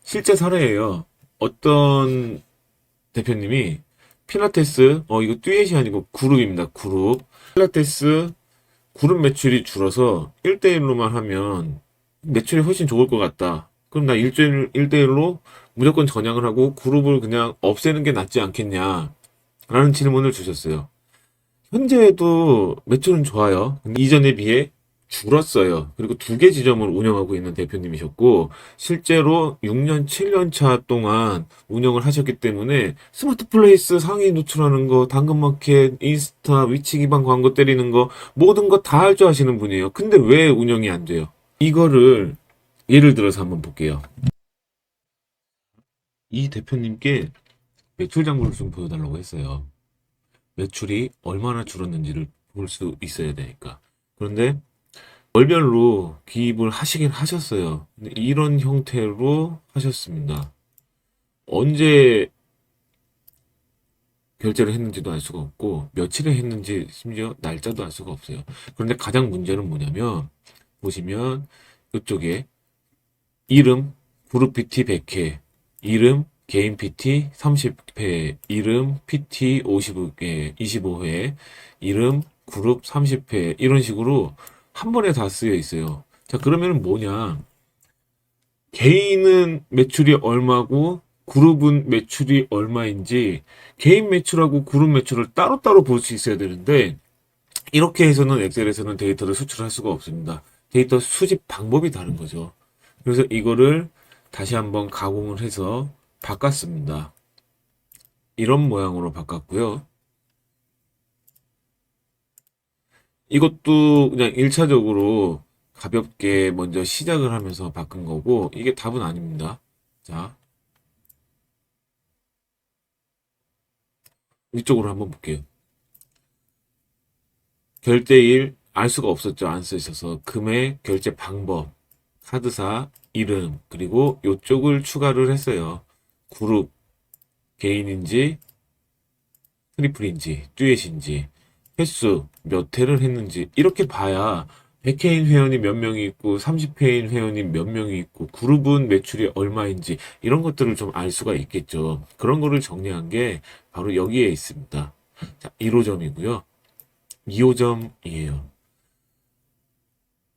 실제 사례예요. 어떤 대표님이 필라테스, 이거 듀엣이 아니고 그룹입니다. 그룹. 필라테스 그룹 매출이 줄어서 1대1로만 하면 매출이 훨씬 좋을 것 같다. 그럼 나 1대1로 무조건 전향을 하고 그룹을 그냥 없애는 게 낫지 않겠냐. 라는 질문을 주셨어요. 현재도 매출은 좋아요. 근데 이전에 비해 줄었어요. 그리고 두 개 지점을 운영하고 있는 대표님이셨고, 실제로 6년, 7년 차 동안 운영을 하셨기 때문에 스마트 플레이스 상위 노출하는 거, 당근마켓, 인스타, 위치 기반 광고 때리는 거, 모든 거 다 할 줄 아시는 분이에요. 근데 왜 운영이 안 돼요? 이거를 예를 들어서 한번 볼게요. 이 대표님께 매출 장부를 좀 보여달라고 했어요. 매출이 얼마나 줄었는지를 볼 수 있어야 되니까. 그런데 월별로 기입을 하시긴 하셨어요. 근데 이런 형태로 하셨습니다. 언제 결제를 했는지도 알 수가 없고, 며칠에 했는지 심지어 날짜도 알 수가 없어요. 그런데 가장 문제는 뭐냐면, 보시면 이쪽에 이름 그룹 PT 100회, 이름 개인 PT 30회, 이름 PT 50회, 25회, 이름 그룹 30회 이런 식으로 한 번에 다 쓰여 있어요. 자, 그러면 뭐냐? 개인은 매출이 얼마고 그룹은 매출이 얼마인지 개인 매출하고 그룹 매출을 따로따로 볼 수 있어야 되는데 이렇게 해서는 엑셀에서는 데이터를 수출할 수가 없습니다. 데이터 수집 방법이 다른 거죠. 그래서 이거를 다시 한번 가공을 해서 바꿨습니다. 이런 모양으로 바꿨고요. 이것도 그냥 1차적으로 가볍게 먼저 시작을 하면서 바꾼 거고 이게 답은 아닙니다. 자, 이쪽으로 한번 볼게요. 결제일 알 수가 없었죠. 안 쓰셔서 금액, 결제 방법, 카드사, 이름, 그리고 이쪽을 추가를 했어요. 그룹, 개인인지, 트리플인지, 듀엣인지, 횟수, 몇 회를 했는지, 이렇게 봐야 100회인 회원이 몇 명이 있고, 30회인 회원이 몇 명이 있고, 그룹은 매출이 얼마인지, 이런 것들을 좀 알 수가 있겠죠. 그런 거를 정리한 게 바로 여기에 있습니다. 자, 1호점이고요. 2호점이에요.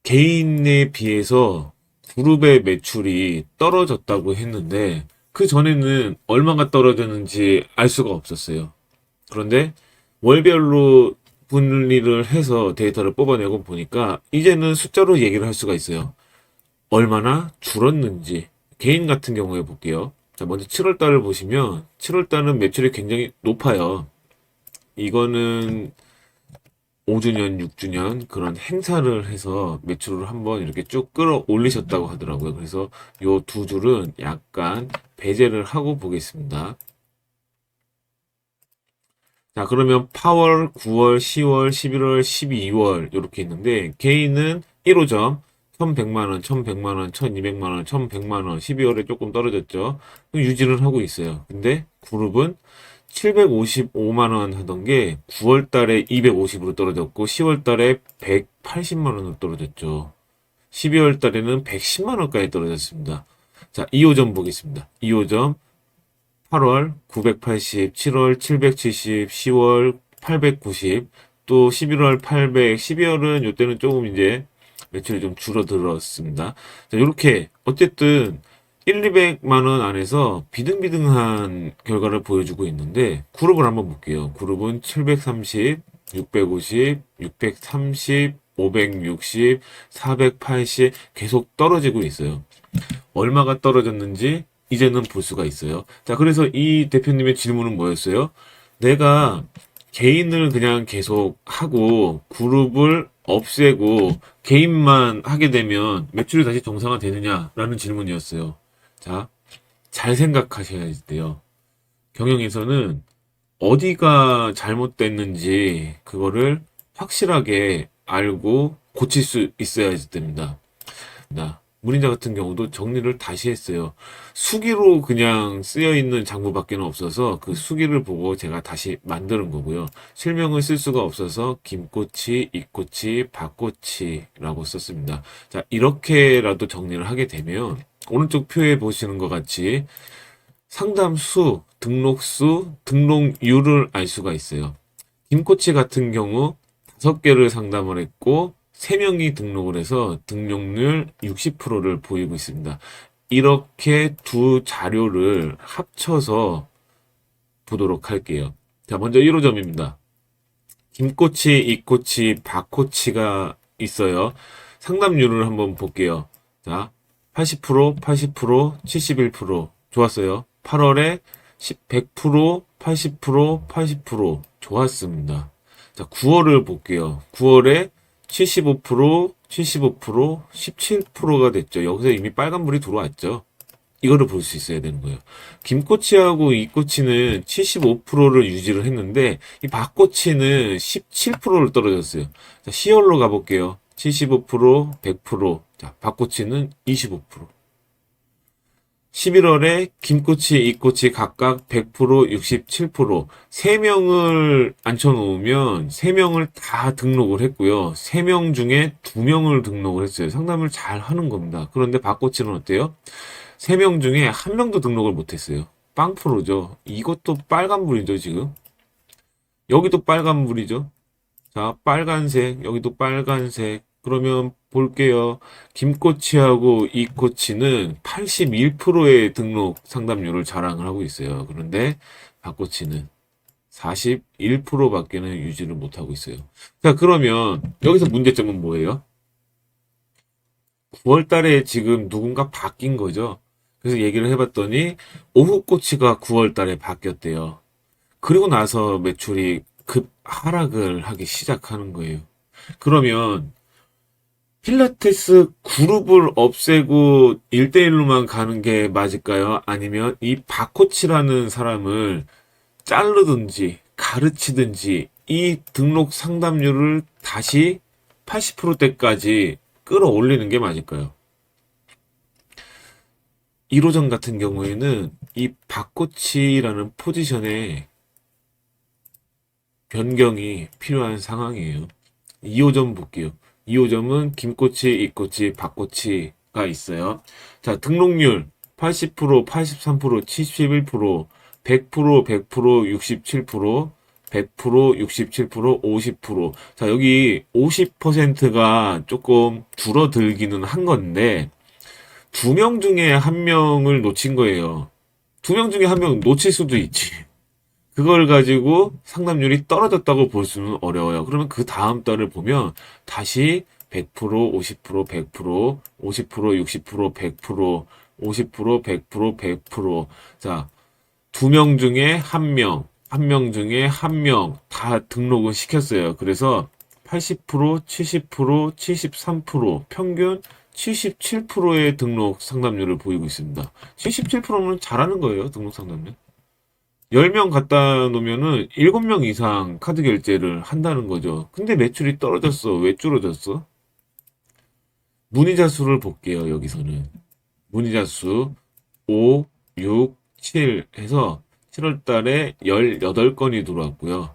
개인에 비해서 그룹의 매출이 떨어졌다고 했는데 그 전에는 얼마가 떨어졌는지 알 수가 없었어요. 그런데 월별로 분리를 해서 데이터를 뽑아내고 보니까 이제는 숫자로 얘기를 할 수가 있어요. 얼마나 줄었는지. 개인 같은 경우에 볼게요. 자, 먼저 7월 달을 보시면 7월 달은 매출이 굉장히 높아요. 이거는 5주년, 6주년 그런 행사를 해서 매출을 한번 이렇게 쭉 끌어올리셨다고 하더라고요. 그래서 요 두 줄은 약간 배제를 하고 보겠습니다. 자, 그러면 8월, 9월, 10월, 11월, 12월 이렇게 있는데 개인은 1호점 1100만 원, 1100만 원, 1200만 원, 1100만 원, 12월에 조금 떨어졌죠. 유지를 하고 있어요. 근데 그룹은 755만 원 하던 게 9월 달에 250으로 떨어졌고 10월 달에 180만 원으로 떨어졌죠. 12월 달에는 110만 원까지 떨어졌습니다. 자, 2호점 보겠습니다. 2호점 8월 980, 7월 770, 10월 890, 또 11월 800, 12월은 이때는 조금 이제 매출이 좀 줄어들었습니다. 자, 이렇게 어쨌든 1, 200만 원 안에서 비등비등한 결과를 보여주고 있는데 그룹을 한번 볼게요. 그룹은 730, 650, 630, 560, 480 계속 떨어지고 있어요. 얼마가 떨어졌는지 이제는 볼 수가 있어요. 자, 그래서 이 대표님의 질문은 뭐였어요? 내가 개인을 그냥 계속 하고 그룹을 없애고 개인만 하게 되면 매출이 다시 정상화되느냐라는 질문이었어요. 자, 잘 생각하셔야 돼요. 경영에서는 어디가 잘못됐는지 그거를 확실하게 알고 고칠 수 있어야 됩니다. 문인자 같은 경우도 정리를 다시 했어요. 수기로 그냥 쓰여 있는 장부밖에 없어서 그 수기를 보고 제가 다시 만드는 거고요. 실명을 쓸 수가 없어서 김꼬치, 이꼬치, 박꼬치라고 썼습니다. 자, 이렇게라도 정리를 하게 되면 오른쪽 표에 보시는 것 같이 상담수, 등록수, 등록률을 알 수가 있어요. 김코치 같은 경우 5개를 상담을 했고 3명이 등록을 해서 등록률 60%를 보이고 있습니다. 이렇게 두 자료를 합쳐서 보도록 할게요. 자, 먼저 1호점입니다. 김코치, 이코치, 박코치가 있어요. 상담률을 한번 볼게요. 자, 80%, 80%, 71%. 좋았어요. 8월에 100%, 80%, 80%. 좋았습니다. 자, 9월을 볼게요. 9월에 75%, 75%, 17%가 됐죠. 여기서 이미 빨간불이 들어왔죠. 이거를 볼 수 있어야 되는 거예요. 김코치하고 이코치는 75%를 유지를 했는데 이 박코치는 17%를 떨어졌어요. 자, 10월로 가볼게요. 75%, 100%. 자, 박코치는 25%. 11월에 김코치, 이코치 각각 100%, 67%. 3명을 앉혀놓으면 3명을 다 등록을 했고요. 3명 중에 2명을 등록을 했어요. 상담을 잘 하는 겁니다. 그런데 박코치는 어때요? 3명 중에 1명도 등록을 못했어요. 빵프로죠. 이것도 빨간불이죠, 지금. 여기도 빨간불이죠. 자, 빨간색, 여기도 빨간색. 그러면 볼게요. 김코치하고 이코치는 81%의 등록 상담률을 자랑을 하고 있어요. 그런데 박코치는 41%밖에는 유지를 못하고 있어요. 자, 그러면 여기서 문제점은 뭐예요? 9월 달에 지금 누군가 바뀐 거죠. 그래서 얘기를 해봤더니 오후 코치가 9월 달에 바뀌었대요. 그리고 나서 매출이 급 하락을 하기 시작하는 거예요. 그러면 필라테스 그룹을 없애고 1대1로만 가는 게 맞을까요? 아니면 이 박코치라는 사람을 자르든지 가르치든지 이 등록 상담률을 다시 80%대까지 끌어올리는 게 맞을까요? 1호점 같은 경우에는 이 박코치라는 포지션에 변경이 필요한 상황이에요. 2호점 볼게요. 2호점은 김코치, 이코치, 박코치가 있어요. 자, 등록률 80%, 83%, 71%, 100%, 100%, 67%, 100%, 67%, 50%. 자, 여기 50%가 조금 줄어들기는 한 건데 2명 중에 1명을 놓친 거예요. 2명 중에 1명 놓칠 수도 있지. 그걸 가지고 상담률이 떨어졌다고 볼 수는 어려워요. 그러면 그 다음 달을 보면 다시 100%, 50%, 100%, 50%, 60%, 100%, 50%, 100%, 100%. 자, 2명 중에 1명, 1명 중에 1명 다 등록을 시켰어요. 그래서 80%, 70%, 73%, 평균 77%의 등록 상담률을 보이고 있습니다. 77%면 잘하는 거예요, 등록 상담률. 10명 갖다 놓으면은 7명 이상 카드 결제를 한다는 거죠. 근데 매출이 떨어졌어. 왜 줄어졌어? 문의자 수를 볼게요, 여기서는. 문의자 수 5, 6, 7 해서 7월 달에 18건이 들어왔고요.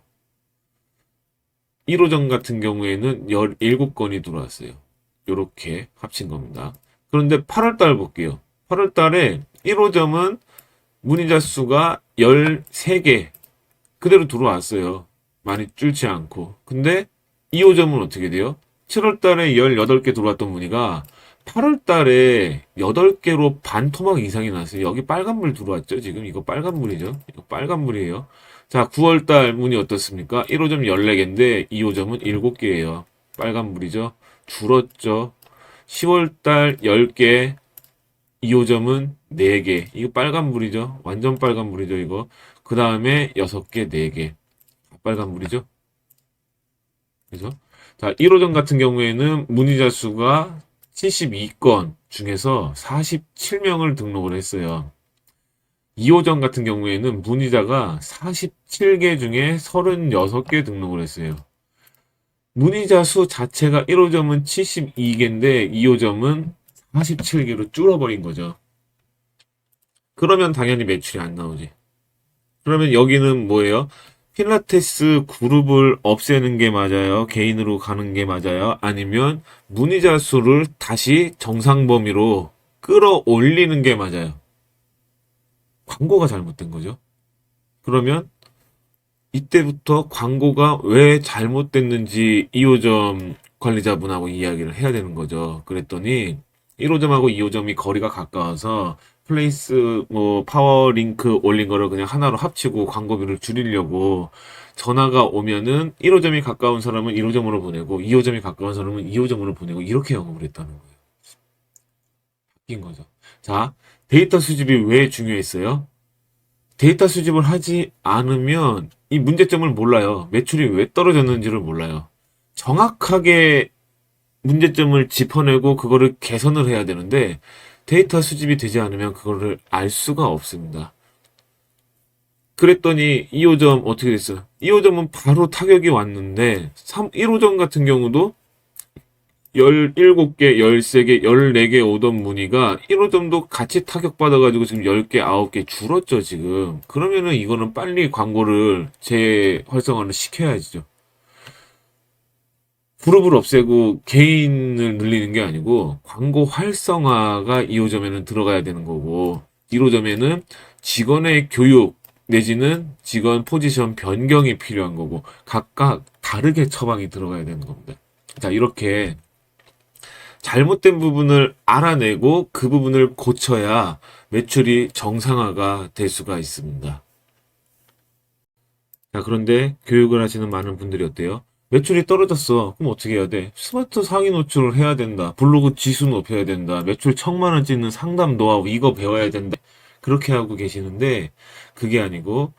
1호점 같은 경우에는 17건이 들어왔어요. 요렇게 합친 겁니다. 그런데 8월 달 볼게요. 8월 달에 1호점은 문의자 수가 13개 그대로 들어왔어요. 많이 줄지 않고. 근데 2호점은 어떻게 돼요? 7월 달에 18개 들어왔던 문의가 8월 달에 8개로 반토막 이상이 났어요. 여기 빨간불 들어왔죠? 지금 이거 빨간불이죠? 이거 빨간불이에요. 자, 9월 달 문의 어떻습니까? 1호점 14개인데 2호점은 7개예요. 빨간불이죠? 줄었죠? 10월 달 10개 2호점은 4개. 이거 빨간불이죠? 완전 빨간불이죠, 이거. 그 다음에 6개, 4개. 빨간불이죠? 그죠? 자, 1호점 같은 경우에는 문의자 수가 72건 중에서 47명을 등록을 했어요. 2호점 같은 경우에는 문의자가 47개 중에 36개 등록을 했어요. 문의자 수 자체가 1호점은 72개인데 2호점은 47개로 줄어버린 거죠. 그러면 당연히 매출이 안 나오지. 그러면 여기는 뭐예요? 필라테스 그룹을 없애는 게 맞아요? 개인으로 가는 게 맞아요? 아니면 문의자 수를 다시 정상 범위로 끌어올리는 게 맞아요. 광고가 잘못된 거죠. 그러면 이때부터 광고가 왜 잘못됐는지 2호점 관리자분하고 이야기를 해야 되는 거죠. 그랬더니 1호점하고 2호점이 거리가 가까워서 플레이스 뭐 파워링크 올린 거를 그냥 하나로 합치고 광고비를 줄이려고 전화가 오면은 1호점이 가까운 사람은 1호점으로 보내고 2호점이 가까운 사람은 2호점으로 보내고 이렇게 영업을 했다는 거예요. 바뀐 거죠. 자, 데이터 수집이 왜 중요했어요? 데이터 수집을 하지 않으면 이 문제점을 몰라요. 매출이 왜 떨어졌는지를 몰라요. 정확하게 문제점을 짚어내고 그거를 개선을 해야 되는데 데이터 수집이 되지 않으면 그거를 알 수가 없습니다. 그랬더니 2호점 어떻게 됐어요? 2호점은 바로 타격이 왔는데 1호점 같은 경우도 17개, 13개, 14개 오던 문의가 1호점도 같이 타격받아가지고 지금 10개, 9개 줄었죠, 지금. 그러면은 이거는 빨리 광고를 재활성화를 시켜야죠. 그룹을 없애고 개인을 늘리는 게 아니고 광고 활성화가 2호점에는 들어가야 되는 거고 1호점에는 직원의 교육 내지는 직원 포지션 변경이 필요한 거고 각각 다르게 처방이 들어가야 되는 겁니다. 자, 이렇게 잘못된 부분을 알아내고 그 부분을 고쳐야 매출이 정상화가 될 수가 있습니다. 자, 그런데 교육을 하시는 많은 분들이 어때요? 매출이 떨어졌어. 그럼 어떻게 해야 돼? 스마트 상위 노출을 해야 된다. 블로그 지수 높여야 된다. 매출 1,000만 원 찍는 상담 노하우 이거 배워야 된다. 그렇게 하고 계시는데 그게 아니고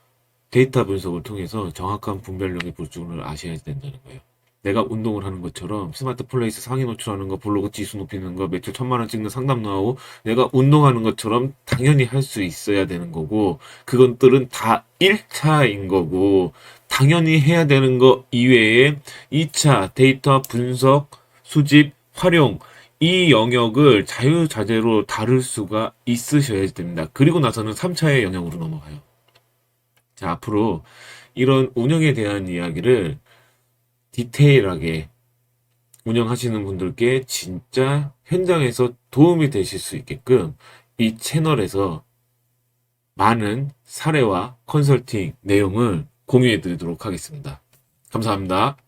데이터 분석을 통해서 정확한 분별력의 불준을 아셔야 된다는 거예요. 내가 운동을 하는 것처럼 스마트 플레이스 상위 노출하는 거, 블로그 지수 높이는 거, 매출 1,000만 원 찍는 상담 노하우 내가 운동하는 것처럼 당연히 할 수 있어야 되는 거고 그것들은 다 1차인 거고 당연히 해야 되는 거 이외에 2차 데이터 분석, 수집, 활용 이 영역을 자유자재로 다룰 수가 있으셔야 됩니다. 그리고 나서는 3차의 영역으로 넘어가요. 자, 앞으로 이런 운영에 대한 이야기를 디테일하게 운영하시는 분들께 진짜 현장에서 도움이 되실 수 있게끔 이 채널에서 많은 사례와 컨설팅 내용을 공유해 드리도록 하겠습니다. 감사합니다.